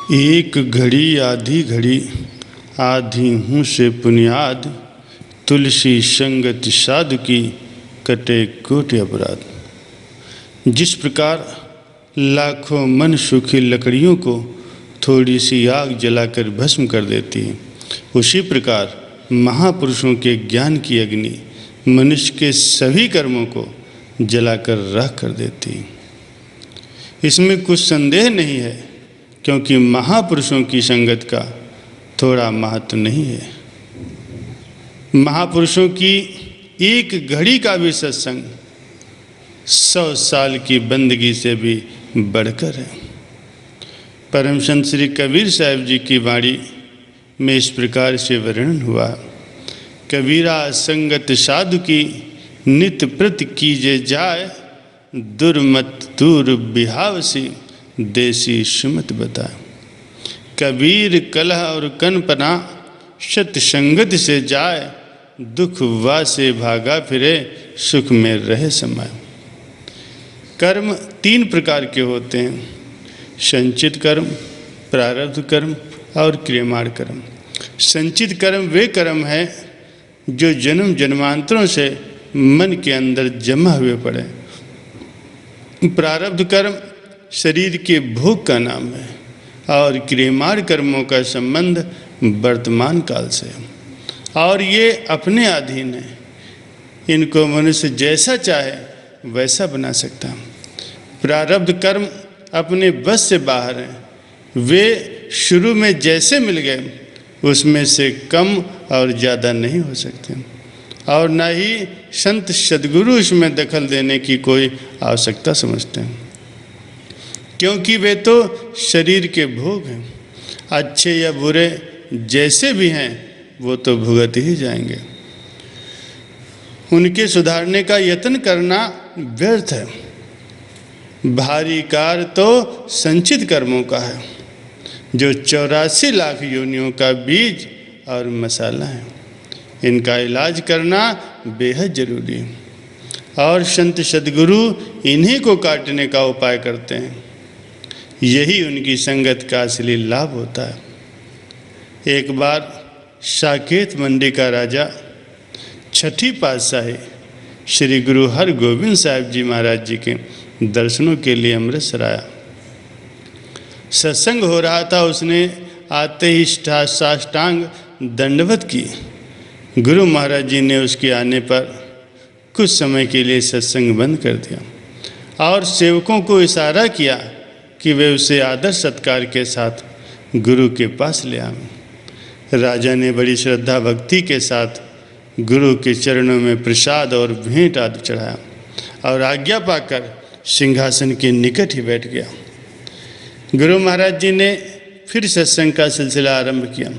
एक घड़ी आधी घड़ी आधी हूँ से पुनियाद, तुलसी संगत साधु की कटे कोटि अपराध। जिस प्रकार लाखों मन सुखी लकड़ियों को थोड़ी सी आग जलाकर भस्म कर देती है, उसी प्रकार महापुरुषों के ज्ञान की अग्नि मनुष्य के सभी कर्मों को जलाकर राख कर देती है। इसमें कुछ संदेह नहीं है, क्योंकि महापुरुषों की संगत का थोड़ा महत्व नहीं है। महापुरुषों की एक घड़ी का भी सत्संग 100 साल की बंदगी से भी बढ़कर है। परम संत श्री कबीर साहब जी की वाणी में इस प्रकार से वर्णन हुआ, कबीरा संगत साधु की नित प्रति कीजे जाए, दुर्मत दूर बिहावसी देसी सुमत बताए। कबीर कलह और कनपना सत संगत से जाए, दुख वा से भागा फिरे सुख में रहे समाये। कर्म 3 प्रकार के होते हैं, संचित कर्म, प्रारब्ध कर्म और क्रियमाण कर्म। संचित कर्म वे कर्म है जो जन्म जन्मांतरों से मन के अंदर जमा हुए पड़े। प्रारब्ध कर्म शरीर के भोग का नाम है और क्रियमाण कर्मों का संबंध वर्तमान काल से है और ये अपने अधीन है। इनको मनुष्य जैसा चाहे वैसा बना सकता है। प्रारब्ध कर्म अपने बस से बाहर हैं, वे शुरू में जैसे मिल गए उसमें से कम और ज़्यादा नहीं हो सकते और न ही संत सद्गुरु इसमें दखल देने की कोई आवश्यकता समझते हैं, क्योंकि वे तो शरीर के भोग हैं। अच्छे या बुरे जैसे भी हैं वो तो भुगत ही जाएंगे। उनके सुधारने का यत्न करना व्यर्थ है। भारी कार्य तो संचित कर्मों का है, जो 84 लाख योनियों का बीज और मसाला है। इनका इलाज करना बेहद जरूरी है और संत सद्गुरु इन्हीं को काटने का उपाय करते हैं। यही उनकी संगत का असली लाभ होता है। एक बार साकेत मंडी का राजा छठी पातशाही श्री गुरु हरगोविंद साहिब जी महाराज जी के दर्शनों के लिए अमृतसर आया। सत्संग हो रहा था, उसने आते ही साष्टांग दंडवत की। गुरु महाराज जी ने उसके आने पर कुछ समय के लिए सत्संग बंद कर दिया और सेवकों को इशारा किया कि वे उसे आदर सत्कार के साथ गुरु के पास ले आएं। राजा ने बड़ी श्रद्धा भक्ति के साथ गुरु के चरणों में प्रसाद और भेंट आदि चढ़ाया और आज्ञा पाकर सिंहासन के निकट ही बैठ गया। गुरु महाराज जी ने फिर सत्संग का सिलसिला आरंभ किया।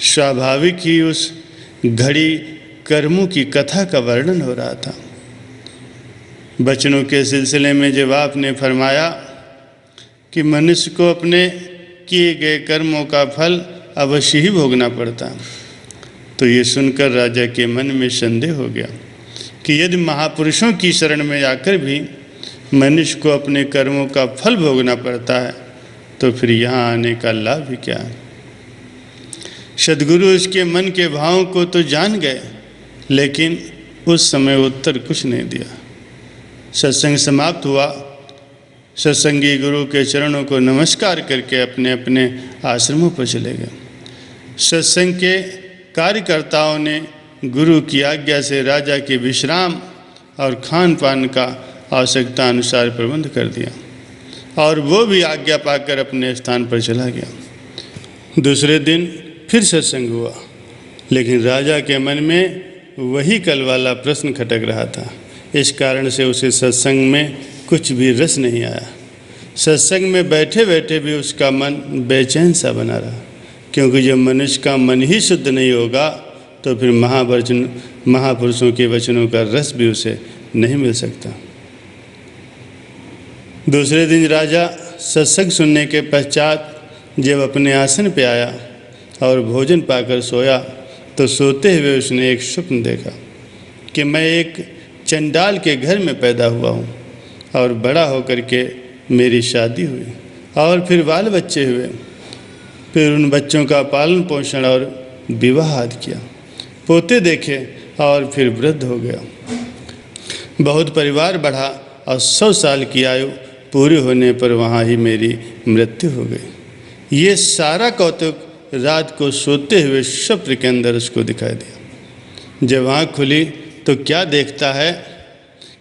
स्वाभाविक ही उस घड़ी कर्मों की कथा का वर्णन हो रहा था। बचनों के सिलसिले में जब आपने फरमाया कि मनुष्य को अपने किए गए कर्मों का फल अवश्य ही भोगना पड़ता, तो ये सुनकर राजा के मन में संदेह हो गया कि यदि महापुरुषों की शरण में आकर भी मनुष्य को अपने कर्मों का फल भोगना पड़ता है, तो फिर यहाँ आने का लाभ भी क्या है। सद्गुरु उसके मन के भावों को तो जान गए, लेकिन उस समय उत्तर कुछ नहीं दिया। सत्संग समाप्त हुआ। सत्संगी गुरु के चरणों को नमस्कार करके अपने अपने आश्रमों पर चले गए। सत्संग के कार्यकर्ताओं ने गुरु की आज्ञा से राजा के विश्राम और खान पान का आवश्यकता अनुसार प्रबंध कर दिया और वो भी आज्ञा पाकर अपने स्थान पर चला गया। दूसरे दिन फिर सत्संग हुआ, लेकिन राजा के मन में वही कल वाला प्रश्न खटक रहा था। इस कारण से उसे सत्संग में कुछ भी रस नहीं आया। सत्संग में बैठे बैठे भी उसका मन बेचैन सा बना रहा, क्योंकि जब मनुष्य का मन ही शुद्ध नहीं होगा तो फिर महापुरुषों के वचनों का रस भी उसे नहीं मिल सकता। दूसरे दिन राजा सत्संग सुनने के पश्चात जब अपने आसन पर आया और भोजन पाकर सोया, तो सोते हुए उसने एक स्वप्न देखा कि मैं एक चंडाल के घर में पैदा हुआ हूँ और बड़ा होकर के मेरी शादी हुई और फिर बाल बच्चे हुए, फिर उन बच्चों का पालन पोषण और विवाह आदि किया, पोते देखे और फिर वृद्ध हो गया। बहुत परिवार बढ़ा और 100 साल की आयु पूरी होने पर वहाँ ही मेरी मृत्यु हो गई। ये सारा कौतुक रात को सोते हुए स्वप्न के अंदर उसको दिखाई दिया। जब आँख खुली तो क्या देखता है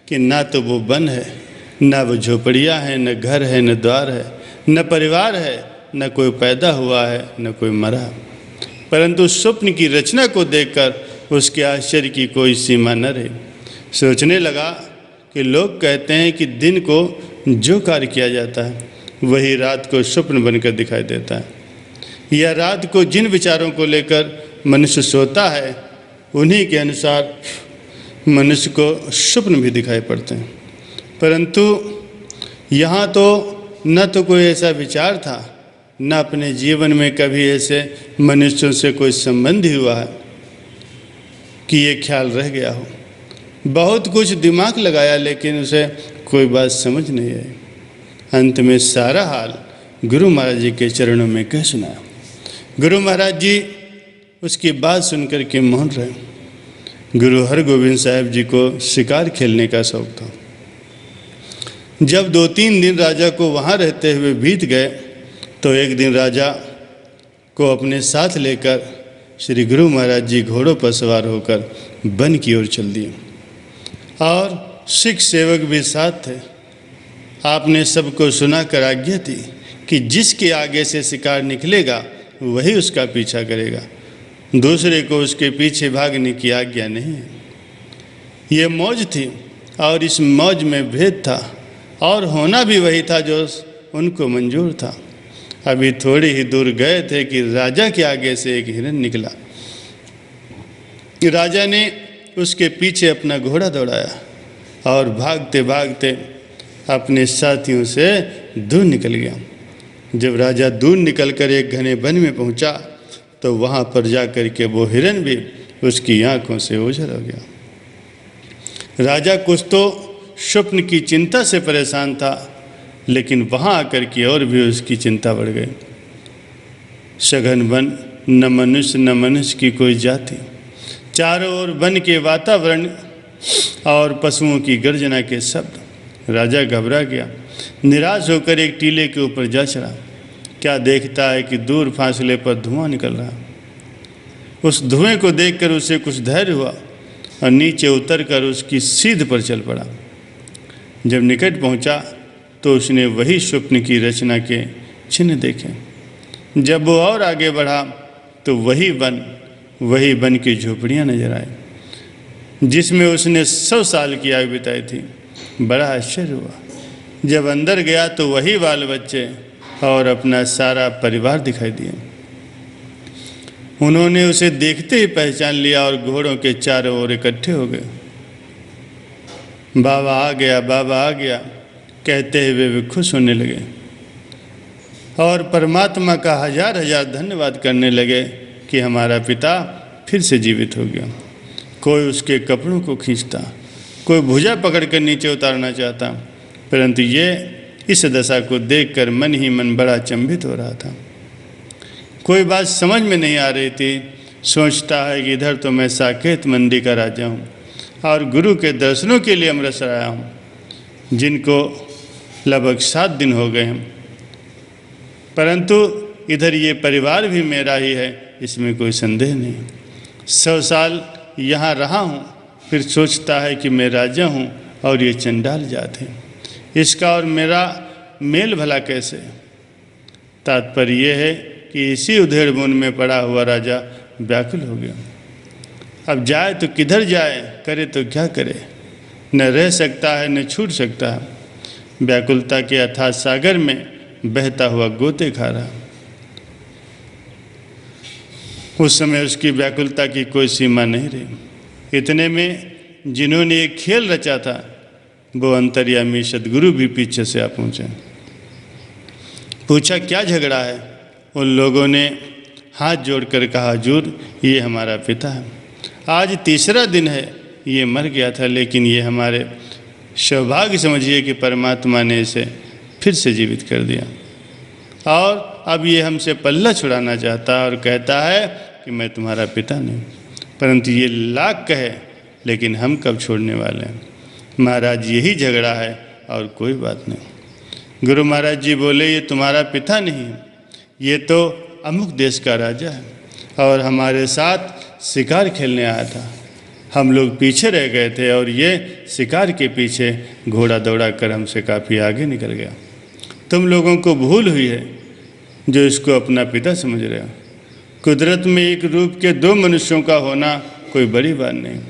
कि ना तो वो वन है, ना वो झोपड़ियाँ हैं, न घर है, न द्वार है, न परिवार है, न कोई पैदा हुआ है, न कोई मरा। परंतु स्वप्न की रचना को देखकर उसके आश्चर्य की कोई सीमा न रही। सोचने लगा कि लोग कहते हैं कि दिन को जो कार्य किया जाता है वही रात को स्वप्न बनकर दिखाई देता है, या रात को जिन विचारों को लेकर मनुष्य सोता है उन्हीं के अनुसार मनुष्य को स्वप्न भी दिखाई पड़ते हैं। परंतु यहाँ तो न तो कोई ऐसा विचार था, न अपने जीवन में कभी ऐसे मनुष्यों से कोई संबंध ही हुआ है कि ये ख्याल रह गया हो। बहुत कुछ दिमाग लगाया लेकिन उसे कोई बात समझ नहीं आई। अंत में सारा हाल गुरु महाराज जी के चरणों में कह सुनाया। गुरु महाराज जी उसकी बात सुनकर के मौन रहे। गुरु हरगोविंद साहब जी को शिकार खेलने का शौक था। जब 2-3 दिन राजा को वहाँ रहते हुए बीत गए तो एक दिन राजा को अपने साथ लेकर श्री गुरु महाराज जी घोड़ों पर सवार होकर वन की ओर चल दिए और सिख सेवक भी साथ थे। आपने सबको सुना कर आज्ञा दी कि जिसके आगे से शिकार निकलेगा वही उसका पीछा करेगा, दूसरे को उसके पीछे भागने की आज्ञा नहीं है। ये मौज थी और इस मौज में भेद था और होना भी वही था जो उनको मंजूर था। अभी थोड़ी ही दूर गए थे कि राजा के आगे से एक हिरन निकला। राजा ने उसके पीछे अपना घोड़ा दौड़ाया और भागते भागते अपने साथियों से दूर निकल गया। जब राजा दूर निकलकर एक घने वन में पहुंचा तो वहां पर जाकर के वो हिरन भी उसकी आंखों से ओझल हो गया। राजा कुछ तो स्वप्न की चिंता से परेशान था, लेकिन वहां आकर के और भी उसकी चिंता बढ़ गई। सघन वन, न मनुष्य की कोई जाति, चारों ओर वन के वातावरण और पशुओं की गर्जना के शब्द। राजा घबरा गया, निराश होकर एक टीले के ऊपर जा चढ़ा। क्या देखता है कि दूर फासले पर धुआं निकल रहा। उस धुएं को देखकर उसे कुछ धैर्य हुआ और नीचे उतरकर उसकी सीध पर चल पड़ा। जब निकट पहुंचा तो उसने वही स्वप्न की रचना के चिन्ह देखे। जब वो और आगे बढ़ा तो वही वन की झोपड़ियाँ नजर आई जिसमें उसने 100 साल की आयु बिताई थी। बड़ा आश्चर्य हुआ। जब अंदर गया तो वही बाल बच्चे और अपना सारा परिवार दिखाई दिए। उन्होंने उसे देखते ही पहचान लिया और घोड़ों के चारों ओर इकट्ठे हो गए। बाबा आ गया, बाबा आ गया कहते हुए वे खुश होने लगे और परमात्मा का हजार हजार धन्यवाद करने लगे कि हमारा पिता फिर से जीवित हो गया। कोई उसके कपड़ों को खींचता, कोई भुजा पकड़कर नीचे उतारना चाहता, परंतु ये इस दशा को देखकर मन ही मन बड़ा अचंभित हो रहा था। कोई बात समझ में नहीं आ रही थी। सोचता है कि इधर तो मैं साकेत मंडी का राजा हूँ और गुरु के दर्शनों के लिए अमृतसर आया हूँ, जिनको लगभग 7 दिन हो गए हैं, परंतु इधर ये परिवार भी मेरा ही है, इसमें कोई संदेह नहीं। 100 साल यहाँ रहा हूँ, फिर सोचता है कि मैं राजा हूँ और ये चंडाल जात है, इसका और मेरा मेल भला कैसे। तात्पर्य यह है कि इसी उधेड़-बुन में पड़ा हुआ राजा व्याकुल हो गया। अब जाए तो किधर जाए, करे तो क्या करे, न रह सकता है न छूट सकता है। व्याकुलता के अथाह सागर में बहता हुआ गोते खा रहा। उस समय उसकी व्याकुलता की कोई सीमा नहीं रही। इतने में जिन्होंने एक खेल रचा था वो अंतर्यामी सद्गुरु भी पीछे से आ पहुँचे। पूछा क्या झगड़ा है। उन लोगों ने हाथ जोड़कर कहा, हुजूर ये हमारा पिता है, आज 3रा दिन है ये मर गया था, लेकिन ये हमारे सौभाग्य समझिए कि परमात्मा ने इसे फिर से जीवित कर दिया। और अब ये हमसे पल्ला छुड़ाना चाहता है और कहता है कि मैं तुम्हारा पिता नहीं, परंतु ये लाख कहे लेकिन हम कब छोड़ने वाले हैं। महाराज यही झगड़ा है और कोई बात नहीं। गुरु महाराज जी बोले ये तुम्हारा पिता नहीं, ये तो अमुक देश का राजा है और हमारे साथ शिकार खेलने आया था। हम लोग पीछे रह गए थे और ये शिकार के पीछे घोड़ा दौड़ा कर हमसे काफ़ी आगे निकल गया। तुम लोगों को भूल हुई है जो इसको अपना पिता समझ रहे हो। कुदरत में एक रूप के दो मनुष्यों का होना कोई बड़ी बात नहीं।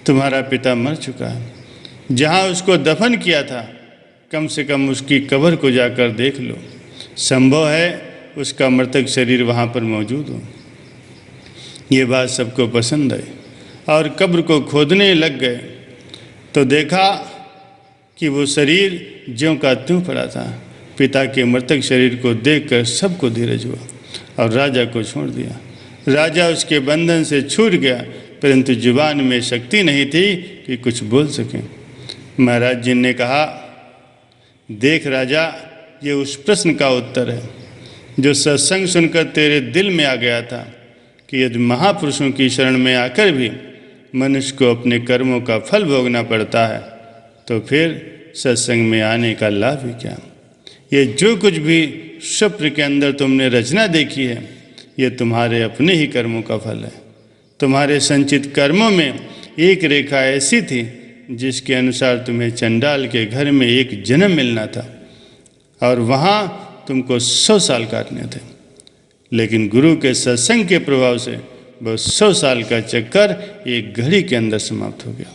तुम्हारा पिता मर चुका है, जहाँ उसको दफन किया था कम से कम उसकी कब्र को जाकर देख लो, संभव है उसका मृतक शरीर वहाँ पर मौजूद हो। ये बात सबको पसंद आई और कब्र को खोदने लग गए तो देखा कि वो शरीर ज्यों का त्यों पड़ा था। पिता के मृतक शरीर को देखकर सबको धीरज हुआ और राजा को छोड़ दिया। राजा उसके बंधन से छूट गया, परंतु जुबान में शक्ति नहीं थी कि कुछ बोल सकें। महाराज जी ने कहा, देख राजा, ये उस प्रश्न का उत्तर है जो सत्संग सुनकर तेरे दिल में आ गया था कि यदि महापुरुषों की शरण में आकर भी मनुष्य को अपने कर्मों का फल भोगना पड़ता है तो फिर सत्संग में आने का लाभ ही क्या। ये जो कुछ भी स्वप्न के अंदर तुमने रचना देखी है ये तुम्हारे अपने ही कर्मों का फल है। तुम्हारे संचित कर्मों में एक रेखा ऐसी थी जिसके अनुसार तुम्हें चंडाल के घर में एक जन्म मिलना था और वहाँ तुमको 100 साल काटने थे, लेकिन गुरु के सत्संग के प्रभाव से वो 100 साल का चक्कर एक घड़ी के अंदर समाप्त हो गया।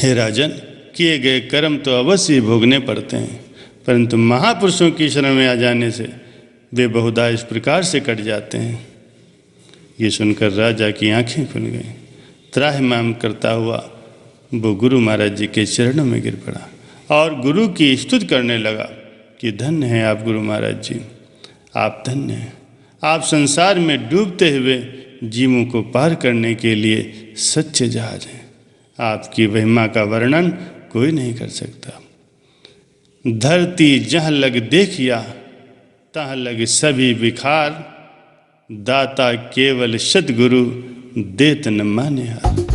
हे राजन, किए गए कर्म तो अवश्य ही भोगने पड़ते हैं, परंतु महापुरुषों की शरण में आ जाने से वे बहुधा इस प्रकार से कट जाते हैं। ये सुनकर राजा की आंखें खुल गईं। त्राहिमाम करता हुआ वो गुरु महाराज जी के चरणों में गिर पड़ा और गुरु की स्तुति करने लगा कि धन्य हैं आप गुरु महाराज जी, आप धन्य हैं। आप संसार में डूबते हुए जीवों को पार करने के लिए सच्चे जहाज हैं। आपकी महिमा का वर्णन कोई नहीं कर सकता। धरती जहाँ लग देखिया तहाँ लग सभी विखार, दाता केवल सतगुरु देत न माने हार।